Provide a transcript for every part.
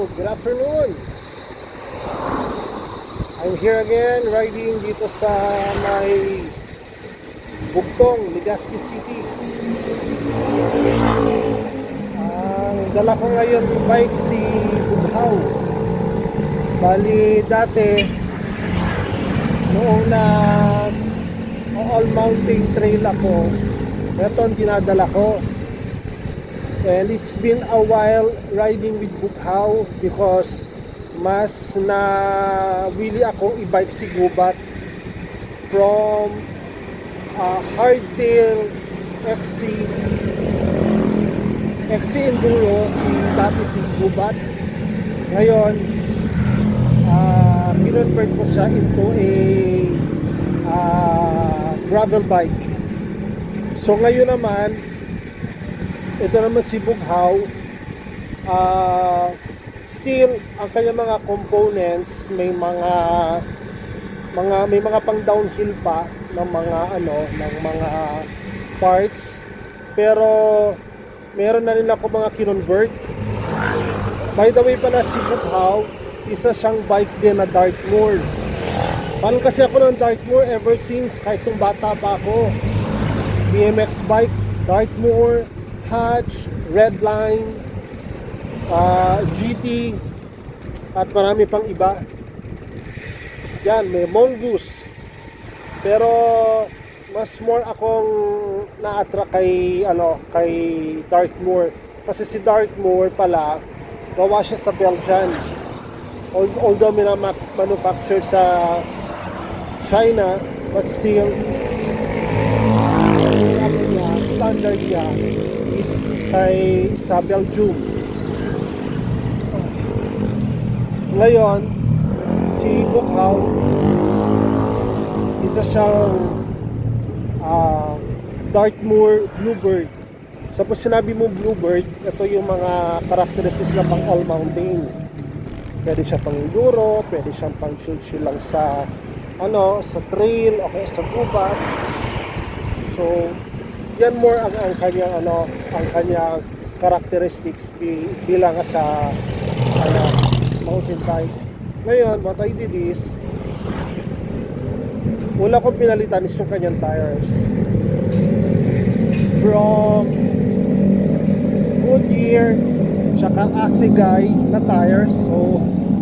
good afternoon. I'm here again riding dito sa may Bugtong, Legazpi City. Ang dala ko ngayon bike si Bughaw. Bali dati noong na all mountain trail ako, ito ang dinadala ko. And it's been a while riding with Bughaw because mas na willy ako i-bike si Gubat from hardtail XC Enduro dati si Gubat. Ngayon kinonvert ko siya into a gravel bike. So ngayon naman ito naman si Bughaw, still ang kanyang mga components may mga pang downhill pa ng mga parts, pero meron na rin ako mga kinonvert. By the way pala, si Bughaw isa siyang bike din na Dartmoor. Paano kasi ako ng Dartmoor ever since kahit nung bata pa ako. BMX bike, Dartmoor, Hatch, Redline, GT, at marami pang iba. Yan, may Mongoose. Pero mas more akong na-attract kay Dartmoor. Kasi si Dartmoor pala, gawa siya sa Belgian. Although manufacture sa China, but still standard niya is sa Belgium. Ngayon si Bughaw isa siyang Dartmoor Bluebird. So pag sinabi mo Bluebird, ito yung mga characteristics na pang all mountain. Pwede siya pang enduro, pwede siyang pang chill lang sa trail o kaya sa gubat. So yan more ang kanyang characteristics bilang sa mountain bike. Ngayon, what I did is wala kong pinalitan is yung kanyang tires from Goodyear tsaka Assegai na tires. So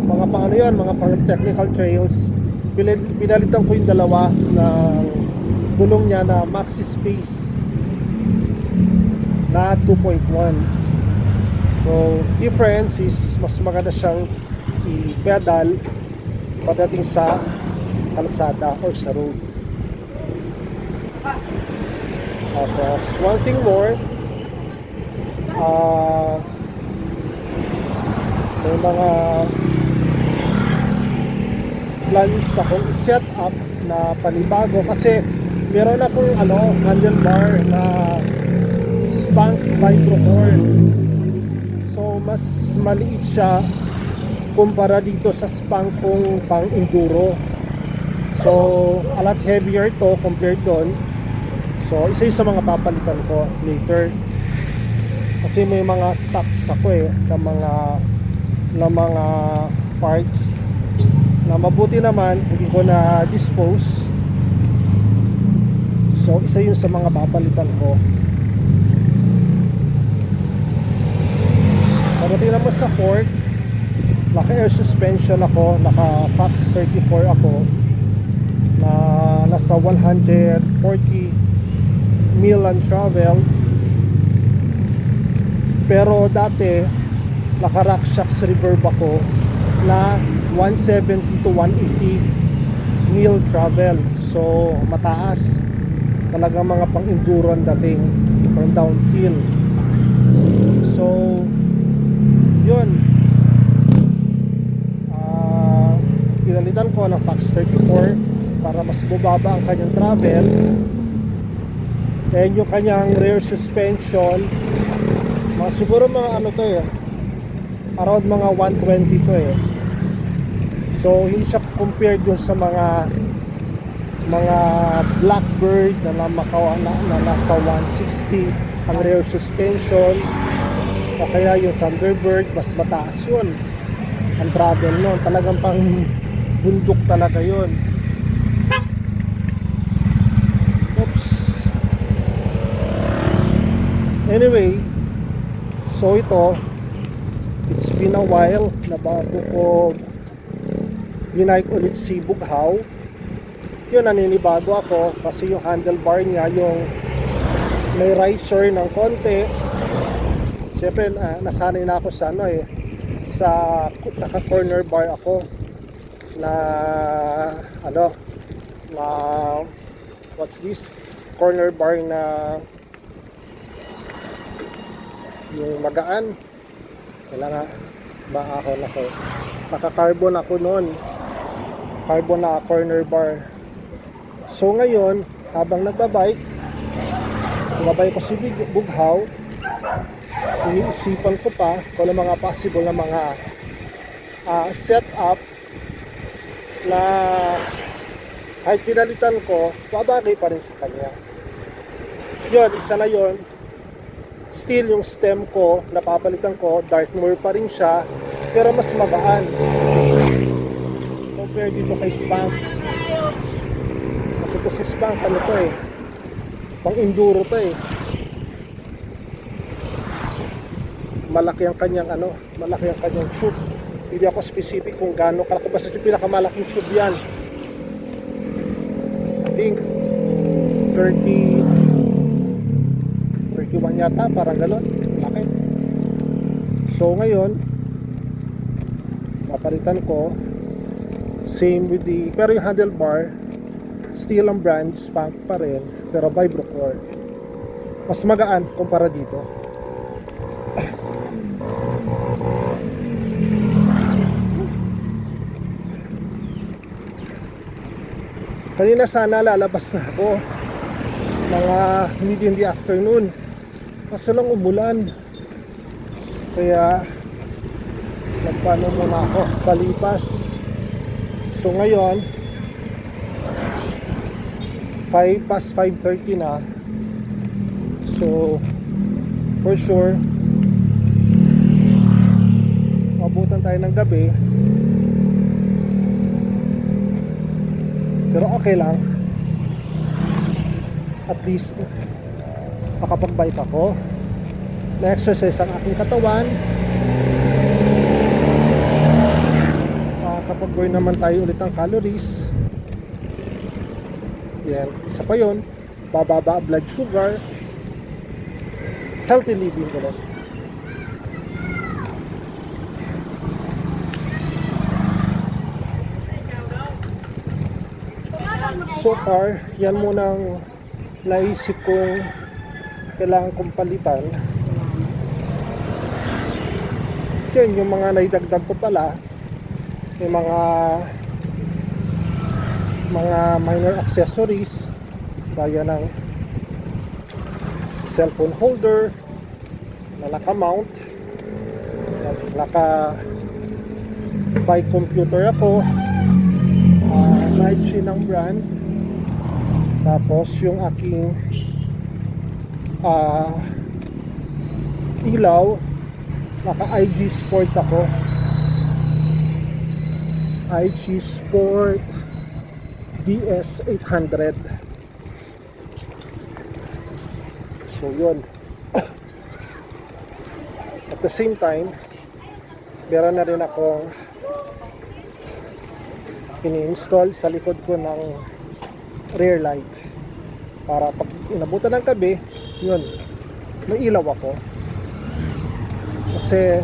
mga pang technical trails. Pinalitan ko yung dalawa ng gulong niya na Maxi Space na 2.1. So difference is mas maganda siyang i-pedal pagdating sa kalsada or sa road. Tapos one thing more, may mga plans akong set up na panibago kasi meron akong handlebar na Spank Vibrocore. So mas maliit siya kumpara dito sa Spank kong pang enduro. So a lot heavier to compared doon. So isa yung sa mga papalitan ko later. Kasi may mga stocks ako na mga parts na mabuti naman hindi ko na dispose. So isa yun sa mga papalitan ko. Pagdating naman sa fork, naka air suspension ako, naka Fox 34 ako na nasa 140 mil ang travel. Pero dati naka RockShox reverb ako na 170 to 180 mil travel. So mataas talaga, mga pang enduro ang dating, pang downhill. So yun, pinalitan ko ng Fox 34 para mas bubaba ang kanyang travel. And yung kanyang rear suspension, siguro around mga 120 to eh. So hindi siya compared dun sa mga Blackbird na nasa 160 ang rear suspension, o kaya yung Thunderbird mas mataas yun. ang travel noon. Talagang pang bundok talaga yun. Oops. Anyway, so ito, it's been a while na bago ko binike ulit si Bughaw. Yun, naninibago ako kasi yung handlebar niya, yung may riser ng konti. Siyempre nasanay na ako sa sa naka corner bar ako na na what's this, corner bar na yung magaan. Kailangan maahon ako, naka-carbon ako noon, carbon na corner bar. So ngayon, habang nagbabike ko si Bughaw, iniisipan ko pa kung ano mga possible na mga setup na kahit pinalitan ko, babagay pa rin sa kanya. Yun, isa na yun. Still yung stem ko, napapalitan ko, Dartmoor pa rin siya, pero mas magaan compared dito kay Spank. Kasi ito si Spank, pang enduro to eh. Malaki ang kanyang tube. Hindi ako specific kung gaano kalaki, basta yung pinakamalaking tube yan. I think 31 yata, parang gano'n, laki. So ngayon, papalitan ko, same with pero yung handlebar, still ang brand, Spank pa rin, pero Vibrocore. Mas magaan kumpara dito. Kanina sana lalabas na ako mga hindi afternoon, kaso lang umulan, kaya nagpaano muna ako, palipas. So ngayon 5:30 na, so for sure abutan tayo ng gabi, pero okay lang, at least makapag-bike ako, na-exercise ang aking katawan, kapag-burn naman tayo ulit ng calories. Yan, isa pa yun, bababa blood sugar, healthy living ulit. So far, yan munang naisip kong kailangan kong palitan. Yan, yung mga naidagdag ko pala, yung mga minor accessories, gaya ng cellphone holder na naka-mount, naka-bike computer ako, Nike ng brand. Tapos yung aking ilaw, naka IG Sport ako, IG Sport VS 800. So yun. At the same time, meron na rin akong ini-install sa likod ko ng rear light, para pag inabutan ng gabi, yun, may ilaw ako. Kasi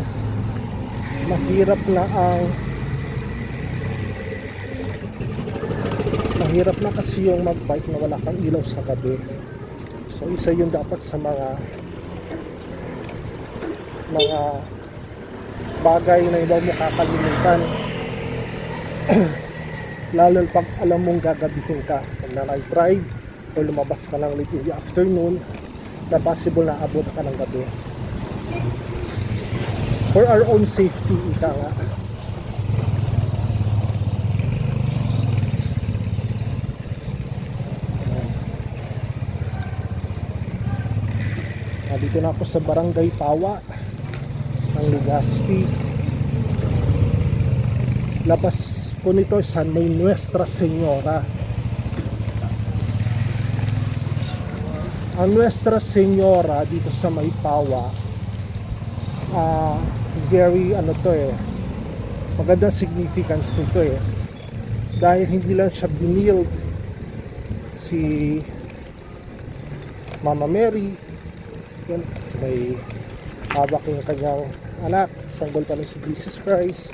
mahirap na kasi yung magbike na wala kang ilaw sa gabi. So isa yun dapat sa mga bagay na iba mo kakalimutan. Lalo pag alam mong gagabihin ka, pag na-night ride o lumabas ka lang late in the afternoon, na possible na abot ka ng gabi. For our own safety, ika nga. Dito na ako sa Barangay Pawa ng Legazpi. labas po nito sa may Nuestra Señora. Ang Nuestra Señora dito sa Maypawa, very magandang significance nito dahil hindi lang siya binild si Mama Mary, yun, may hawak yung kanyang anak, sanggol pa rin si Jesus Christ.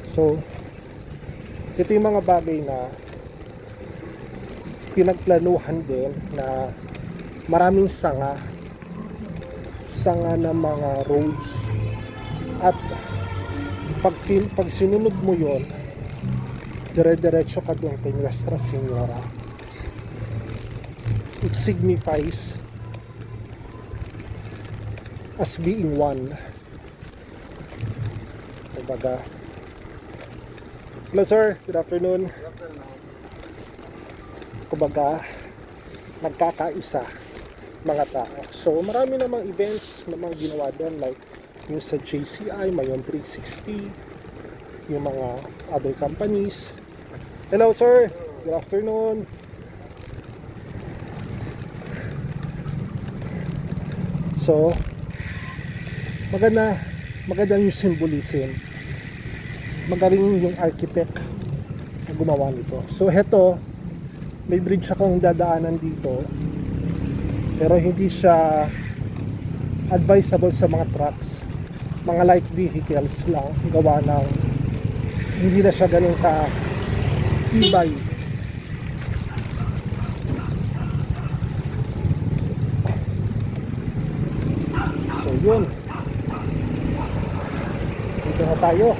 So ito yung mga bagay na pinagplanuhan din, na maraming sanga ng mga roads, at pag sinunod mo yon, dire-diretso ka doon kay Nuestra Señora. It signifies as being one. Kumbaga, hello sir, good afternoon. Kumbaga, nagkakaisa mga tao. So marami namang events namang ginawa doon, like yung sa JCI, Mayon 360, yung mga other companies. Hello sir, good afternoon. So maganda yung symbolism, magaling yung architect na gumawa nito. So heto, may bridge akong dadaanan dito, pero hindi siya advisable sa mga trucks, mga light vehicles lang, gawa ng hindi na siya ganun ka tibay. So yun, dito na tayo.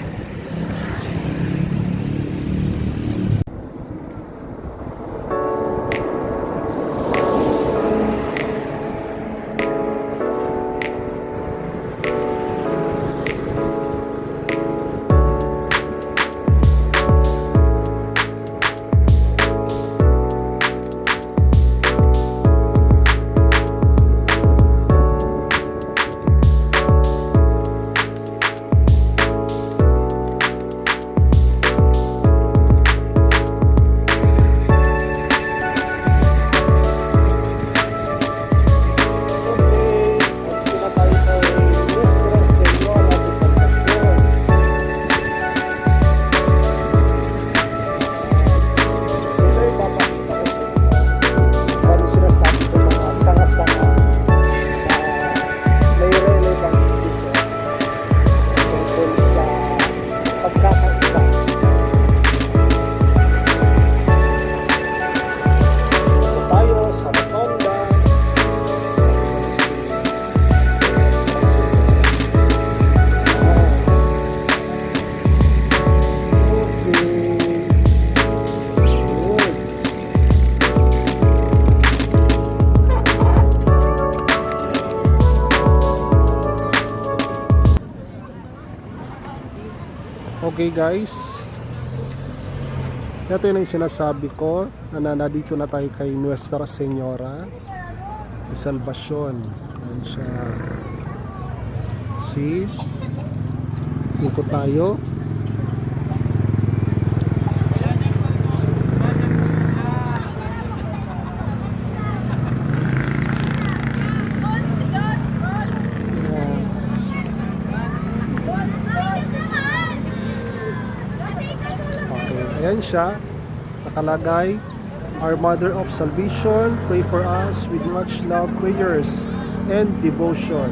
Okay guys, ito yung sinasabi ko na nandito na tayo kay Nuestra Señora de Salvacion. Yan siya. See? Ikot tayo. Ayan siya, nakalagay, Our Mother of Salvation, pray for us with much love, prayers, and devotion.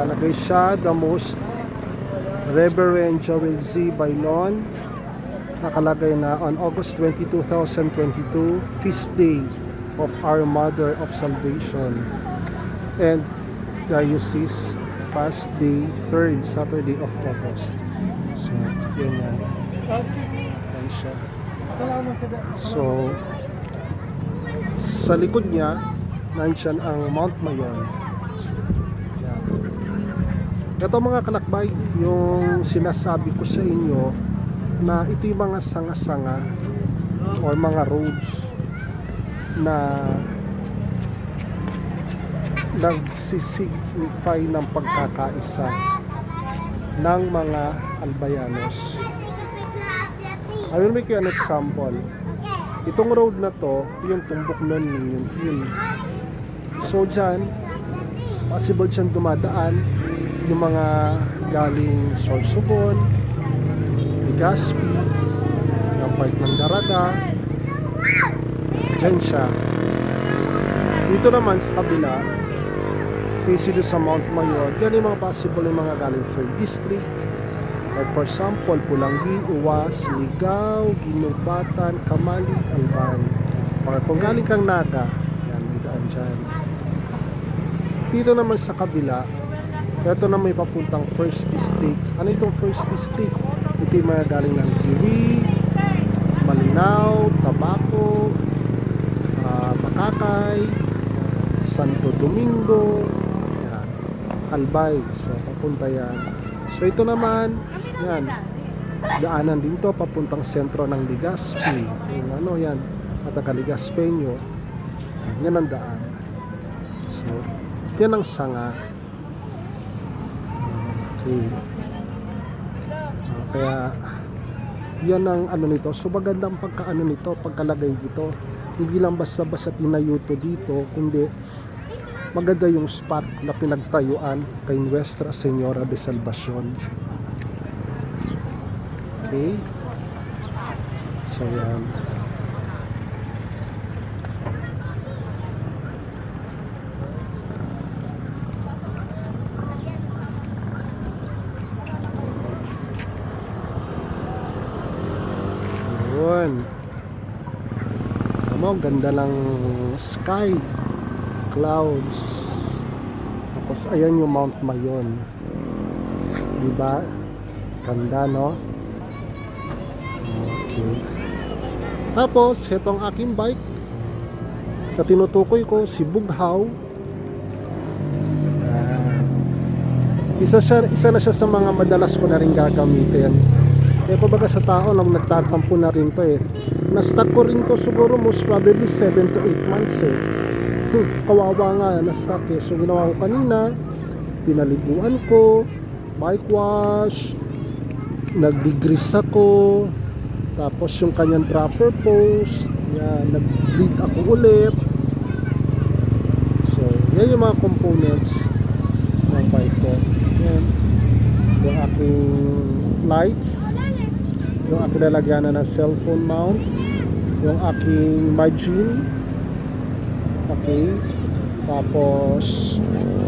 Nakalagay siya, the Most Reverend Joel Z. Bailon. Nakalagay na on August 20, 2022, Feast Day of Our Mother of Salvation. And Diocese Fast Day, 3rd Saturday of August. So, yun yan. Yan siya. So, sa likod niya, nandyan ang Mount Mayon. Yan. Ito mga kalakbay, yung sinasabi ko sa inyo, na ito yung mga sanga-sanga or mga roads na nagsisignify ng pagkakaisa ng mga Albayanos. I will make you an example. Itong road na to, yung tumbok nun yung hill. So dyan, possible dyan dumadaan yung mga galing Sorsogon, Legazpi, yung part ng Daraga. Dyan siya. Dito naman sa kabila, kasi doon sa Mount Mayor, yan yung mga possible yung mga galing 3rd District. Like for example, Pulangi, Uwas, Ligaw, Ginubatan, Kamali, Albay. Or kung galing kang Naga, yan, may daan dyan. Dito naman sa kabila, ito na may papuntang 1st District. Ano itong 1st District? Ito yung mga galing ng Kiwi, Malinaw, Tabaco, Pakakay, Santo Domingo, yan, Albay. So papunta yan. So ito naman, yan, daanan din to papuntang sentro ng Legazpi. Yung ano yan, Mataga Legazpeño. Yan ang daan. So yan ang sanga. Okay. Kaya yan ang ano nito. So magandang pagkaano nito, pagkalagay dito. Hindi lang basta-basta tinayuto dito, kundi maganda yung spot na pinagtayuan kay Nuestra Señora de Salvacion. Okay? So yan. Yun. Ano, ganda lang sky, clouds. Tapos ayan yung Mount Mayon. Diba? Ganda, no? Okay. Tapos, itong aking bike na tinutukoy ko, si Bughaw. Isa na siya sa mga madalas ko na rin gagamitin. Eh, kumbaga sa tao, nagtatampo na rin to eh. Na-stock ko rin to siguro most probably 7 to 8 months eh. Kawawa nga, na-stock eh. So ginawa ko kanina, pinaliguan ko, bike wash, nag-degrease ako, tapos yung kanyang dropper post, yan, nag-bleed ako ulit. So, yan yung mga components ng bike ko. Yan. Yung aking lights, yung aking lalagyanan ng cellphone mount, yung aking margin, okay, tapos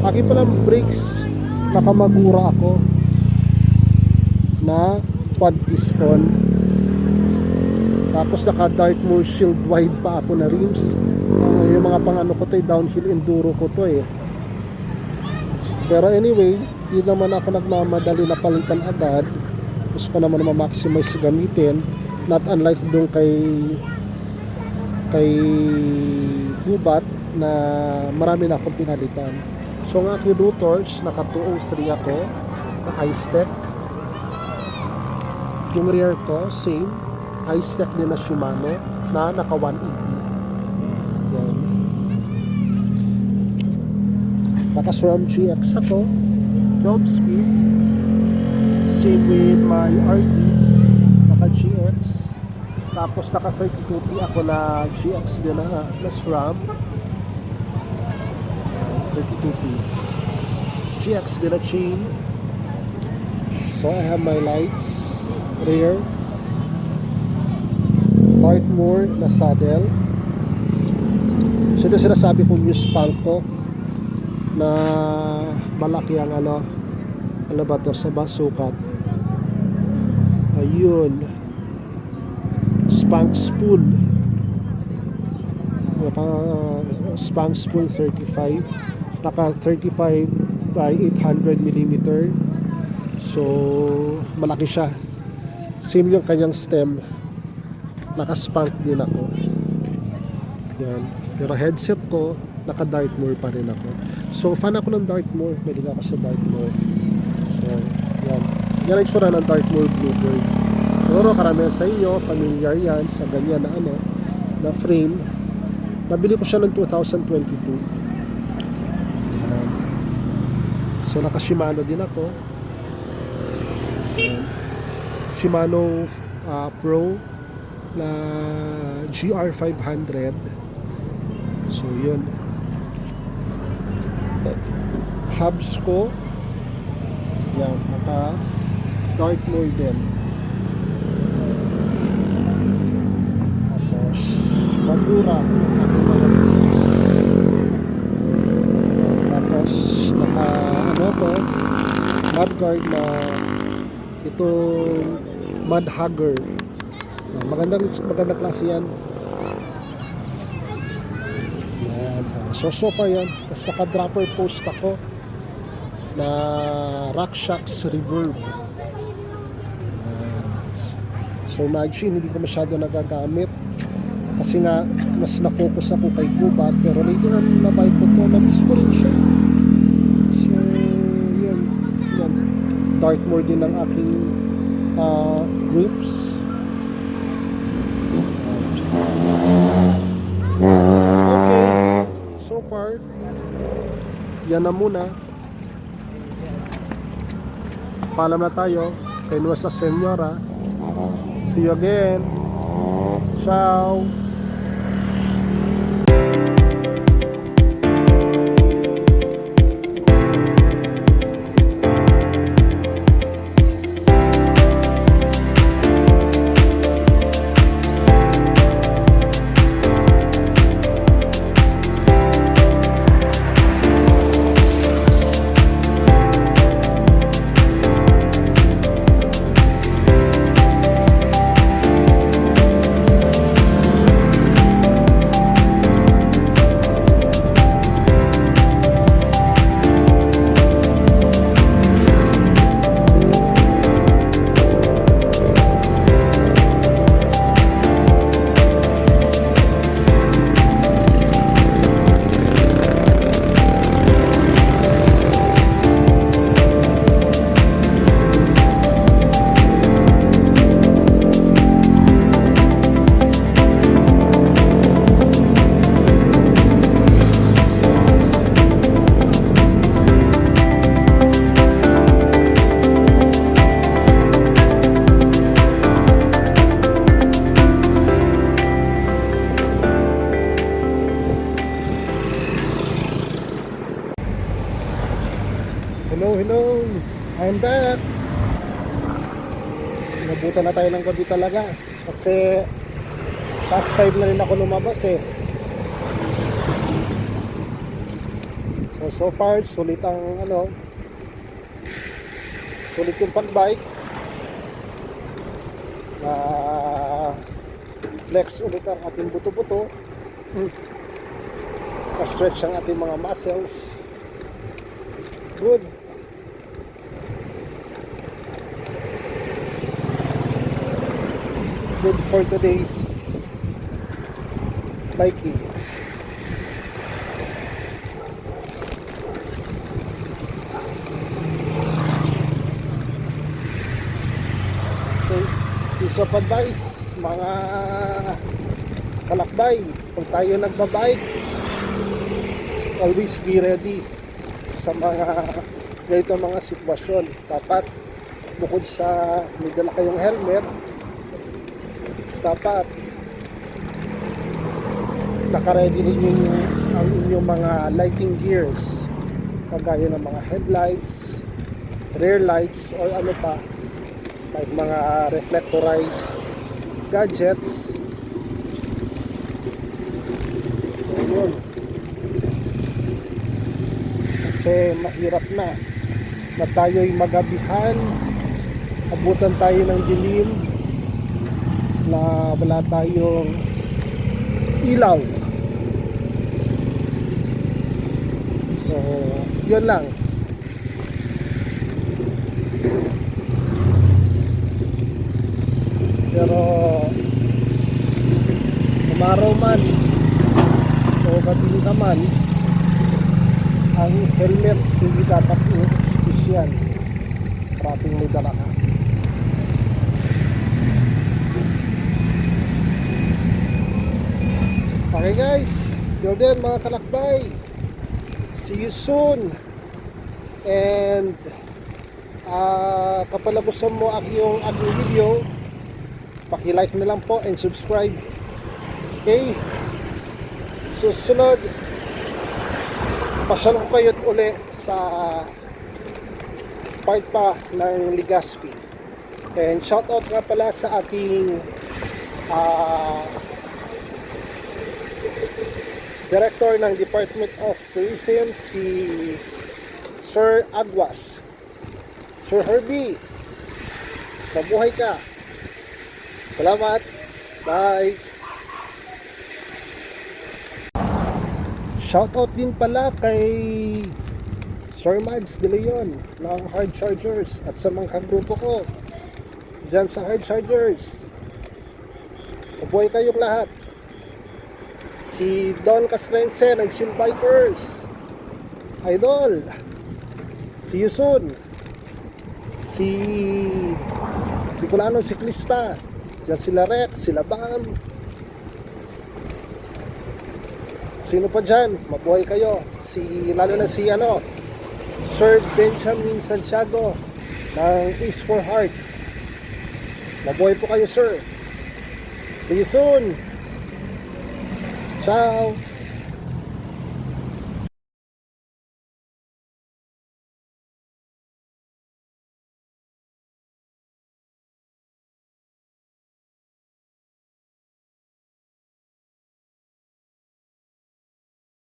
aking palang brakes, nakamagura ako na quad piston, tapos naka Dartmoor shield wide pa ako na rims. Yung mga pang ano ko to, downhill enduro ko to eh. Pero anyway, hindi naman ako nagmamadali na palitan agad. Gusto ko naman na ma-maximize gamitin, not unlike doon kay Gubat na marami na akong pinalitan. So ang aking rotors, naka 203 ako na I-Stec. Yung rear ko, same, I-Stec din na Shimano na naka 180. Yan. Naka SRAM GX ako, 12 speed. Same with my RD, naka GX. Tapos naka 32P ako na GX din na SRAM. 32P GX din na chain. So I have my lights, rear, Dartmoor na saddle. So ito sinasabi kong new spank ko na malaki ang ano ba to sa basukat. Ayun, spank spool, naka spank spool 35, naka 35 by 800 mm. So malaki siya, same yung kanyang stem, naka spank din ako. Yan. Pero headset ko, naka Dartmoor pa rin ako. So fan ako ng Dartmoor, pwede ako sa Dartmoor. So, yan. Yan ang itsura ng Dartmoor Bluebird. Siguro karamihan sa iyo, familiar yan sa ganyan na ano, na frame. Nabili ko siya ng 2022. So naka Shimano din ako. Shimano Pro na GR500. So yun. Hubs ko. Yan, naka Dartmoor din. Tapos Magura. Tapos naka ano ko, mudguard na itong Mudhugger. Magandang klase yan. Yan. So far yan. Tapos naka-dropper post ako na RockShox Reverb. So imagine, hindi ko masyado nagagamit kasi nga mas na-focus ako kay Kubat, pero later on na-buy ko to, na-miss ko rin siya. So yun. Dartmoor din ang aking grips. Okay, so far yan na muna. Paalam na tayo kay Nuestra Señora. See you again. Ciao. Hello, I'm back. Nabutan na tayo ng gabi talaga kasi past 5 na rin ako lumabas eh. So far sulit ang sulit yung pag-bike. Flex ulit ang ating buto-buto. Na-stretch ang ating mga muscles. Good. Good for today's biking. So, piece of advice, mga kalakbay, kung tayo nagbabike, always be ready sa mga ganito mga sitwasyon. Dapat bukod sa may dala kayong helmet, dapat naka-ready rin ang inyong mga lighting gears, kagaya ng mga headlights, rear lights, or ano pa, like mga reflectorized gadgets. Ayun. Kasi mahirap na tayo'y magabihan, abutan tayo ng dilim na wala tayong ilaw. So yun lang. Pero umaraw man o gabi naman, ang helmet hindi dapat i-excuse yan. Parating may dala ka. Okay guys, till then mga kalakbay, see you soon. And kapag nagustuhan mo yung aking video, paki-like na lang po and subscribe. Okay? Susunod, pasyal ko kayo uli sa part pa ng Legazpi. And shoutout nga pala sa ating Director ng Department of Tourism, si Sir Aguas. Sir Herbie, mabuhay ka. Salamat. Bye. Shoutout din pala kay Sir Mads De Leon ng Hard Chargers at sa mga kagrupo ko dyan sa Hard Chargers. Mabuhay kayong lahat. Si Don Castrense ng Chill Bikers, Idol. See you soon. Si Bicolano Siklista, dyan sila Rex, sila Bam. Sino pa dyan? Mabuhay kayo. Lalo na si Sir Benjamin Santiago ng East for Hearts. Mabuhay po kayo, sir. See you soon. Ciao.